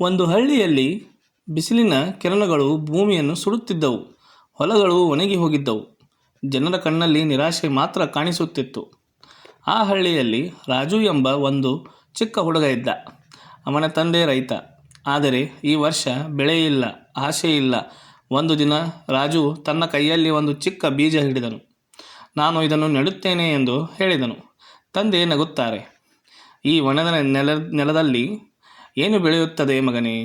ಒಂದು ಹಳ್ಳಿಯಲ್ಲಿ ಬಿಸಿಲಿನ ಕಿರಣಗಳು ಭೂಮಿಯನ್ನು ಸುಡುತ್ತಿದ್ದವು. ಹೊಲಗಳು ಒಣಗಿ ಹೋಗಿದ್ದವು. ಜನರ ಕಣ್ಣಲ್ಲಿ ನಿರಾಶೆ ಮಾತ್ರ ಕಾಣಿಸುತ್ತಿತ್ತು. ಆ ಹಳ್ಳಿಯಲ್ಲಿ ರಾಜು ಎಂಬ ಒಂದು ಚಿಕ್ಕ ಹುಡುಗ ಇದ್ದ. ಅವನ ತಂದೆ ರೈತ. ಆದರೆ ಈ ವರ್ಷ ಬೆಳೆ ಇಲ್ಲ, ಆಶೆ ಇಲ್ಲ. ಒಂದು ದಿನ ರಾಜು ತನ್ನ ಕೈಯಲ್ಲಿ ಒಂದು ಚಿಕ್ಕ ಬೀಜ ಹಿಡಿದನು. ನಾನು ಇದನ್ನು ನೆಡುತ್ತೇನೆ ಎಂದು ಹೇಳಿದನು. ತಂದೆ ನಗುತ್ತಾರೆ. ಈ ಒಣದ ನೆಲದಲ್ಲಿ ಏನು ಬೆಳೆಯುತ್ತದೆ ಮಗನೇ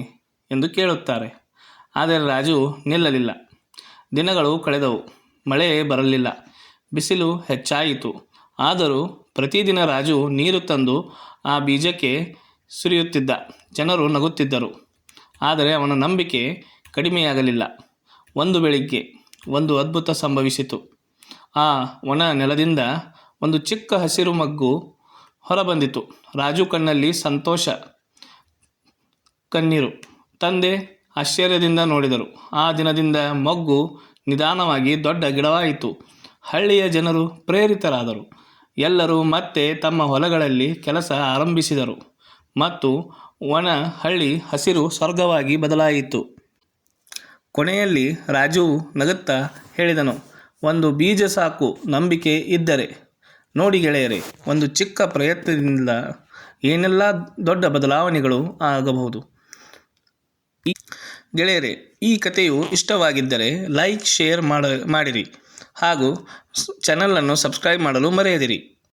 ಎಂದು ಕೇಳುತ್ತಾರೆ. ಆದರೆ ರಾಜು ನಿಲ್ಲಲಿಲ್ಲ. ದಿನಗಳು ಕಳೆದವು. ಮಳೆ ಬರಲಿಲ್ಲ. ಬಿಸಿಲು ಹೆಚ್ಚಾಯಿತು. ಆದರೂ ಪ್ರತಿದಿನ ರಾಜು ನೀರು ತಂದು ಆ ಬೀಜಕ್ಕೆ ಸುರಿಯುತ್ತಿದ್ದ. ಜನರು ನಗುತ್ತಿದ್ದರು. ಆದರೆ ಅವನ ನಂಬಿಕೆ ಕಡಿಮೆಯಾಗಲಿಲ್ಲ. ಒಂದು ಬೆಳಿಗ್ಗೆ ಒಂದು ಅದ್ಭುತ ಸಂಭವಿಸಿತು. ಆ ಒಣ ನೆಲದಿಂದ ಒಂದು ಚಿಕ್ಕ ಹಸಿರು ಮಗ್ಗು ಹೊರಬಂದಿತು. ರಾಜು ಕಣ್ಣಲ್ಲಿ ಸಂತೋಷ, ಕಣ್ಣೀರು. ತಂದೆ ಆಶ್ಚರ್ಯದಿಂದ ನೋಡಿದರು. ಆ ದಿನದಿಂದ ಮೊಗ್ಗು ನಿಧಾನವಾಗಿ ದೊಡ್ಡ ಗಿಡವಾಯಿತು. ಹಳ್ಳಿಯ ಜನರು ಪ್ರೇರಿತರಾದರು. ಎಲ್ಲರೂ ಮತ್ತೆ ತಮ್ಮ ಹೊಲಗಳಲ್ಲಿ ಕೆಲಸ ಆರಂಭಿಸಿದರು ಮತ್ತು ಒಣ ಹಳ್ಳಿ ಹಸಿರು ಸ್ವರ್ಗವಾಗಿ ಬದಲಾಯಿತು. ಕೊನೆಯಲ್ಲಿ ರಾಜು ನಗುತ್ತಾ ಹೇಳಿದನು, ಒಂದು ಬೀಜ ಸಾಕು ನಂಬಿಕೆ ಇದ್ದರೆ. ನೋಡಿ ಗೆಳೆಯರೆ, ಒಂದು ಚಿಕ್ಕ ಪ್ರಯತ್ನದಿಂದ ಏನೆಲ್ಲ ದೊಡ್ಡ ಬದಲಾವಣೆಗಳು ಆಗಬಹುದು. ಗೆಳೆಯರೆ, ಈ ಕಥೆಯು ಇಷ್ಟವಾಗಿದ್ದರೆ ಲೈಕ್, ಶೇರ್ ಮಾಡಿರಿ ಹಾಗೂ ಚಾನಲನ್ನು ಸಬ್ಸ್ಕ್ರೈಬ್ ಮಾಡಲು ಮರೆಯದಿರಿ.